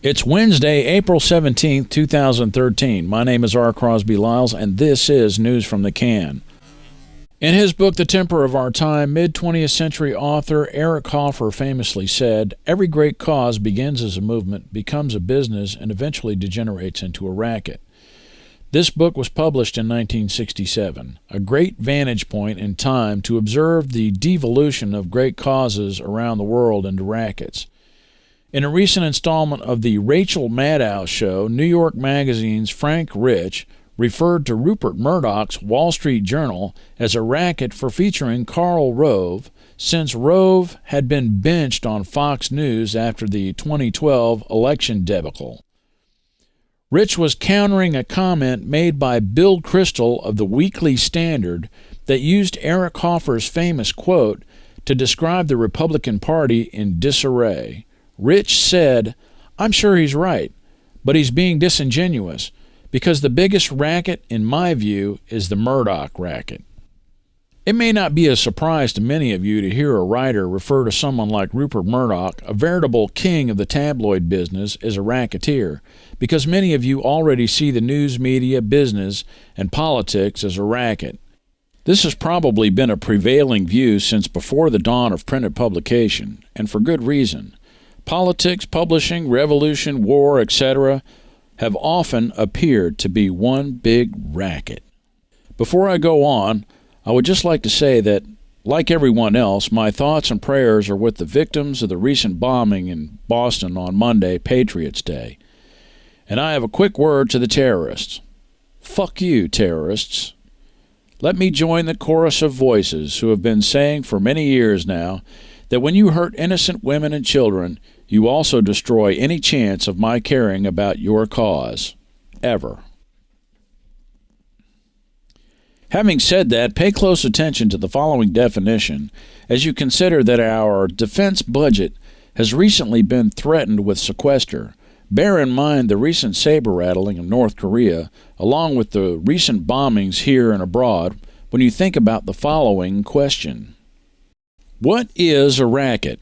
It's Wednesday, April 17th, 2013. My name is R Crosby Lyles, and this is News from the Can. In his book, The Temper of Our Time, mid-20th century author Eric Hoffer famously said, "Every great cause begins as a movement, becomes a business, and eventually degenerates into a racket." This book was published in 1967, a great vantage point in time to observe the devolution of great causes around the world into rackets. In a recent installment of the Rachel Maddow Show, New York Magazine's Frank Rich referred to Rupert Murdoch's Wall Street Journal as a racket for featuring Karl Rove, since Rove had been benched on Fox News after the 2012 election debacle. Rich was countering a comment made by Bill Kristol of the Weekly Standard that used Eric Hoffer's famous quote to describe the Republican Party in disarray. Rich said, "I'm sure he's right, but he's being disingenuous, because the biggest racket, in my view, is the Murdoch racket." It may not be a surprise to many of you to hear a writer refer to someone like Rupert Murdoch, a veritable king of the tabloid business, as a racketeer, because many of you already see the news media, business, and politics as a racket. This has probably been a prevailing view since before the dawn of printed publication, and for good reason. Politics, publishing, revolution, war, etc. have often appeared to be one big racket. Before I go on, I would just like to say that, like everyone else, my thoughts and prayers are with the victims of the recent bombing in Boston on Monday, Patriots' Day. And I have a quick word to the terrorists. Fuck you, terrorists. Let me join the chorus of voices who have been saying for many years now that when you hurt innocent women and children, you also destroy any chance of my caring about your cause. Ever. Having said that, pay close attention to the following definition as you consider that our defense budget has recently been threatened with sequester. Bear in mind the recent saber-rattling of North Korea, along with the recent bombings here and abroad, when you think about the following question. What is a racket?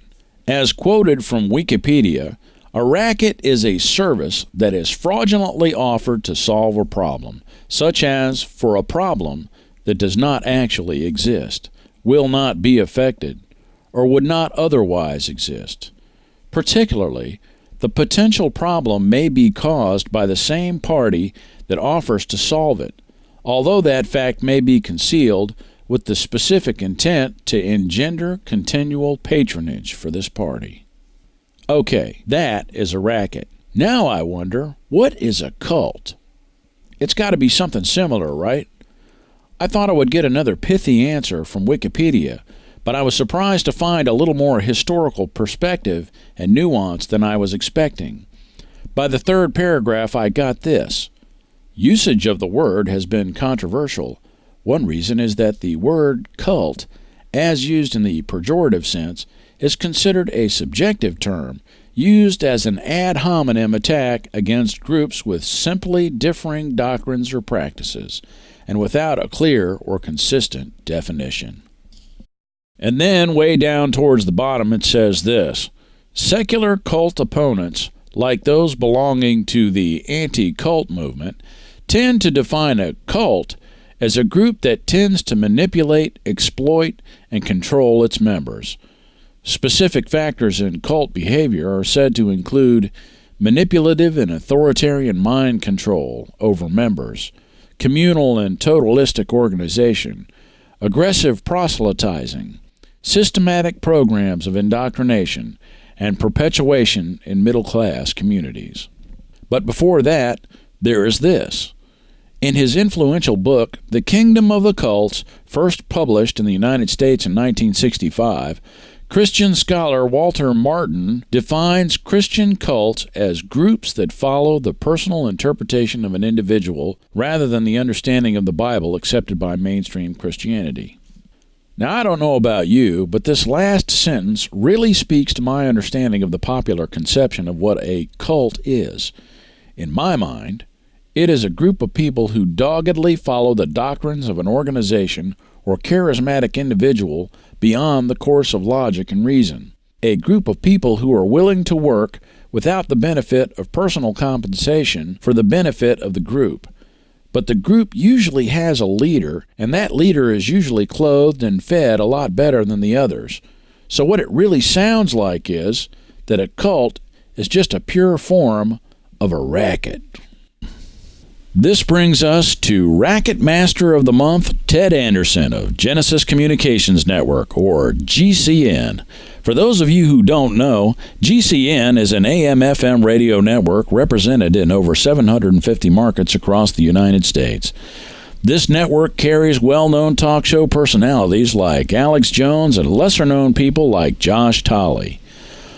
As quoted from Wikipedia, a racket is a service that is fraudulently offered to solve a problem, such as for a problem that does not actually exist, will not be affected, or would not otherwise exist. Particularly, the potential problem may be caused by the same party that offers to solve it, although that fact may be concealed with the specific intent to engender continual patronage for this party. Okay, that is a racket. Now I wonder, what is a cult? It's got to be something similar, right? I thought I would get another pithy answer from Wikipedia, but I was surprised to find a little more historical perspective and nuance than I was expecting. By the third paragraph, I got this. Usage of the word has been controversial. One reason is that the word cult, as used in the pejorative sense, is considered a subjective term, used as an ad hominem attack against groups with simply differing doctrines or practices, and without a clear or consistent definition. And then, way down towards the bottom, it says this. Secular cult opponents, like those belonging to the anti-cult movement, tend to define a cult as a group that tends to manipulate, exploit, and control its members. Specific factors in cult behavior are said to include manipulative and authoritarian mind control over members, communal and totalistic organization, aggressive proselytizing, systematic programs of indoctrination, and perpetuation in middle-class communities. But before that, there is this. In his influential book, The Kingdom of the Cults, first published in the United States in 1965, Christian scholar Walter Martin defines Christian cults as groups that follow the personal interpretation of an individual rather than the understanding of the Bible accepted by mainstream Christianity. Now, I don't know about you, but this last sentence really speaks to my understanding of the popular conception of what a cult is. In my mind, it is a group of people who doggedly follow the doctrines of an organization or charismatic individual beyond the course of logic and reason. A group of people who are willing to work without the benefit of personal compensation for the benefit of the group. But the group usually has a leader, and that leader is usually clothed and fed a lot better than the others. So what it really sounds like is that a cult is just a pure form of a racket. This brings us to Racket Master of the Month, Ted Anderson of Genesis Communications Network, or GCN. For those of you who don't know, GCN is an AM/FM radio network represented in over 750 markets across the United States. This network carries well-known talk show personalities like Alex Jones and lesser-known people like Josh Tolley.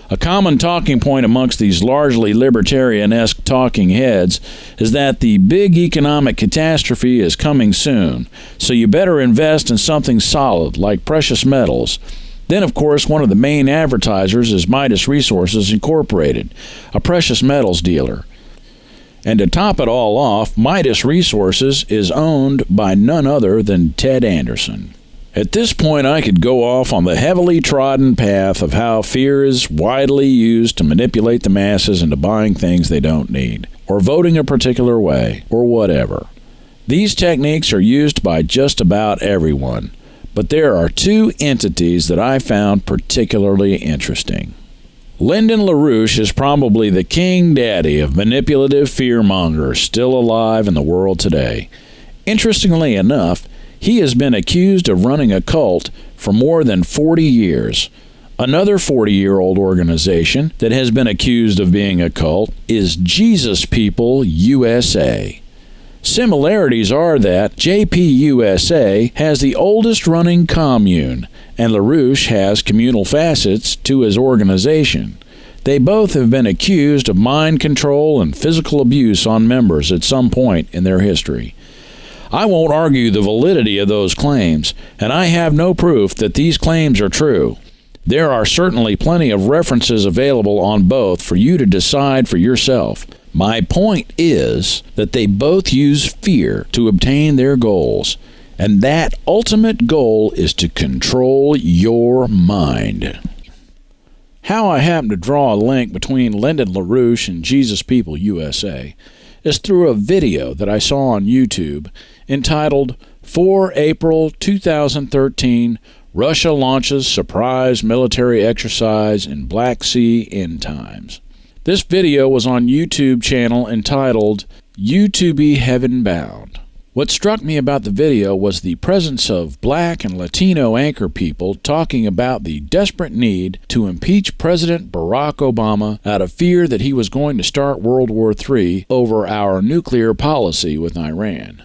A common talking point amongst these largely libertarian-esque talking heads is that the big economic catastrophe is coming soon, so you better invest in something solid like precious metals. Then, of course, one of the main advertisers is Midas Resources Incorporated, a precious metals dealer. And to top it all off, Midas Resources is owned by none other than Ted Anderson. At this point, I could go off on the heavily trodden path of how fear is widely used to manipulate the masses into buying things they don't need, or voting a particular way, or whatever. These techniques are used by just about everyone, but there are two entities that I found particularly interesting. Lyndon Larouche is probably the king daddy of manipulative fearmongers still alive in the world today. Interestingly enough, he has been accused of running a cult for more than 40 years. Another 40-year-old organization that has been accused of being a cult is Jesus People USA. Similarities are that JPUSA has the oldest running commune, and LaRouche has communal facets to his organization. They both have been accused of mind control and physical abuse on members at some point in their history. I won't argue the validity of those claims, and I have no proof that these claims are true. There are certainly plenty of references available on both for you to decide for yourself. My point is that they both use fear to obtain their goals, and that ultimate goal is to control your mind. How I happen to draw a link between Lyndon LaRouche and Jesus People USA is through a video that I saw on YouTube entitled 4 April 2013, Russia Launches Surprise Military Exercise in Black Sea End Times. This video was on YouTube channel entitled You to Be Heaven Bound. What struck me about the video was the presence of black and Latino anchor people talking about the desperate need to impeach President Barack Obama out of fear that he was going to start World War III over our nuclear policy with Iran.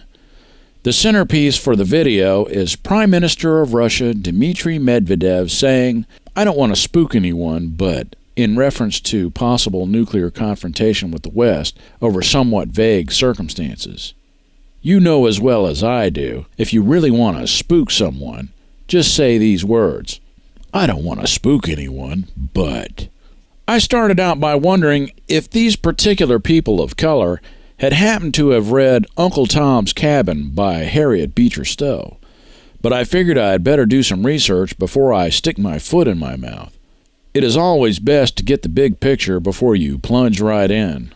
The centerpiece for the video is Prime Minister of Russia Dmitry Medvedev saying, "I don't want to spook anyone, but," in reference to possible nuclear confrontation with the West over somewhat vague circumstances. You know as well as I do, if you really want to spook someone, just say these words, "I don't want to spook anyone, but." I started out by wondering if these particular people of color had happened to have read Uncle Tom's Cabin by Harriet Beecher Stowe, but I figured I'd better do some research before I stick my foot in my mouth. It is always best to get the big picture before you plunge right in.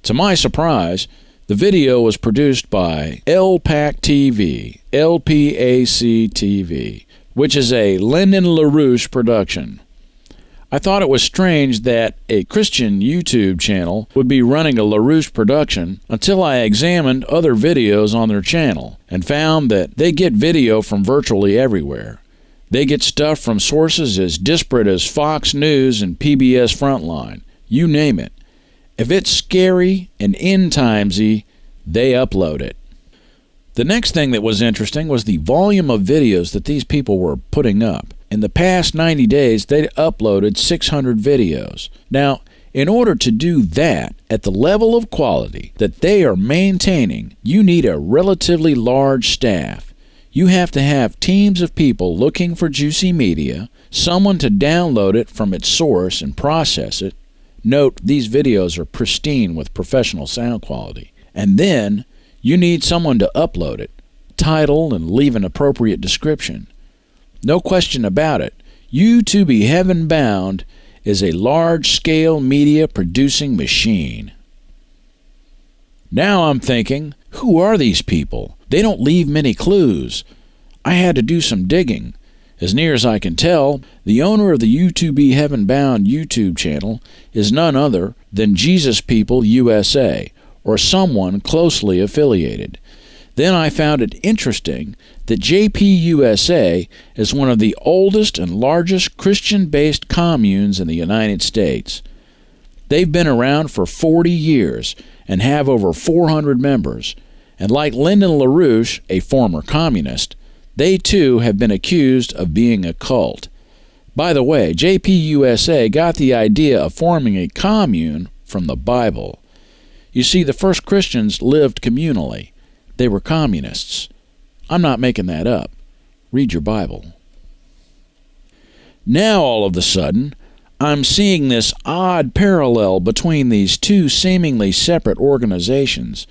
To my surprise, the video was produced by LPAC TV, LPAC TV, which is a Lyndon LaRouche production. I thought it was strange that a Christian YouTube channel would be running a LaRouche production until I examined other videos on their channel and found that they get video from virtually everywhere. They get stuff from sources as disparate as Fox News and PBS Frontline. You name it. If it's scary and end-timesy, they upload it. The next thing that was interesting was the volume of videos that these people were putting up. In the past 90 days, they uploaded 600 videos. Now, in order to do that at the level of quality that they are maintaining, you need a relatively large staff. You have to have teams of people looking for juicy media, someone to download it from its source and process it. Note, these videos are pristine with professional sound quality. And then, you need someone to upload it, title, and leave an appropriate description. No question about it, You to Be Heaven Bound is a large-scale media producing machine. Now I'm thinking, who are these people? They don't leave many clues. I had to do some digging. As near as I can tell, the owner of the U2B Heaven Bound YouTube channel is none other than Jesus People USA, or someone closely affiliated. Then I found it interesting that JPUSA is one of the oldest and largest Christian-based communes in the United States. They've been around for 40 years and have over 400 members, and like Lyndon Larouche, a former communist, they too have been accused of being a cult. By the way, JPUSA got the idea of forming a commune from the Bible. You see, the first Christians lived communally. They were communists. I'm not making that up. Read your Bible. Now, all of a sudden, I'm seeing this odd parallel between these two seemingly separate organizations.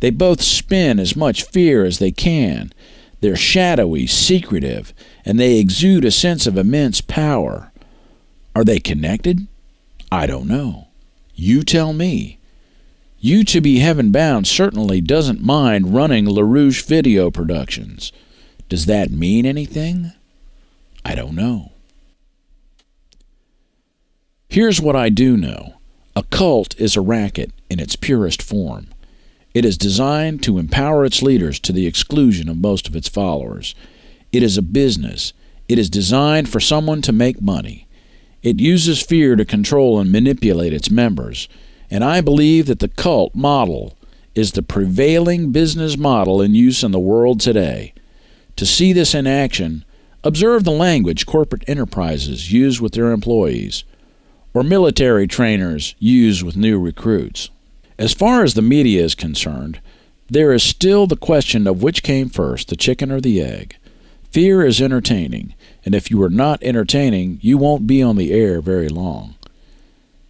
They both spin as much fear as they can. They're shadowy, secretive, and they exude a sense of immense power. Are they connected? I don't know. You tell me. U2B Heaven Bound certainly doesn't mind running Larouche video productions. Does that mean anything? I don't know. Here's what I do know. A cult is a racket in its purest form. It is designed to empower its leaders to the exclusion of most of its followers. It is a business. It is designed for someone to make money. It uses fear to control and manipulate its members. And I believe that the cult model is the prevailing business model in use in the world today. To see this in action, observe the language corporate enterprises use with their employees, or military trainers use with new recruits. As far as the media is concerned, there is still the question of which came first, the chicken or the egg. Fear is entertaining, and if you are not entertaining, you won't be on the air very long.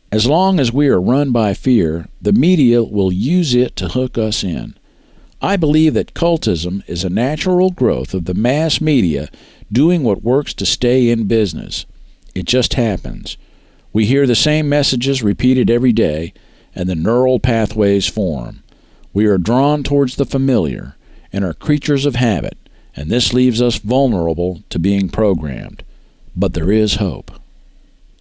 As long as we are run by fear, the media will use it to hook us in. I believe that cultism is a natural growth of the mass media doing what works to stay in business. It just happens. We hear the same messages repeated every day, and the neural pathways form. We are drawn towards the familiar and are creatures of habit, and this leaves us vulnerable to being programmed. But there is hope.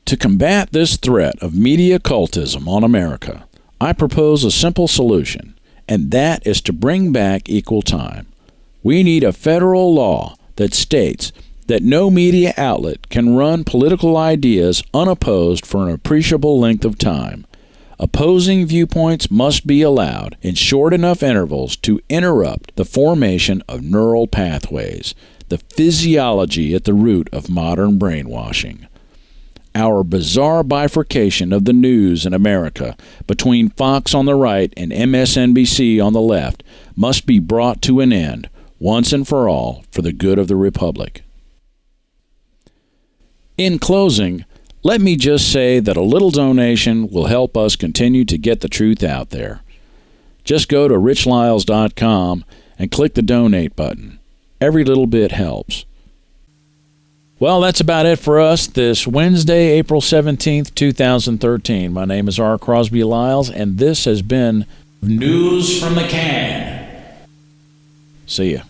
To combat this threat of media cultism on America, I propose a simple solution, and that is to bring back equal time. We need a federal law that states that no media outlet can run political ideas unopposed for an appreciable length of time. Opposing viewpoints must be allowed in short enough intervals to interrupt the formation of neural pathways, the physiology at the root of modern brainwashing. Our bizarre bifurcation of the news in America between Fox on the right and MSNBC on the left must be brought to an end once and for all for the good of the Republic. In closing, let me just say that a little donation will help us continue to get the truth out there. Just go to richlyles.com and click the donate button. Every little bit helps. Well, that's about it for us this Wednesday, April 17th, 2013. My name is R Crosby Lyles, and this has been News from the Can. See ya.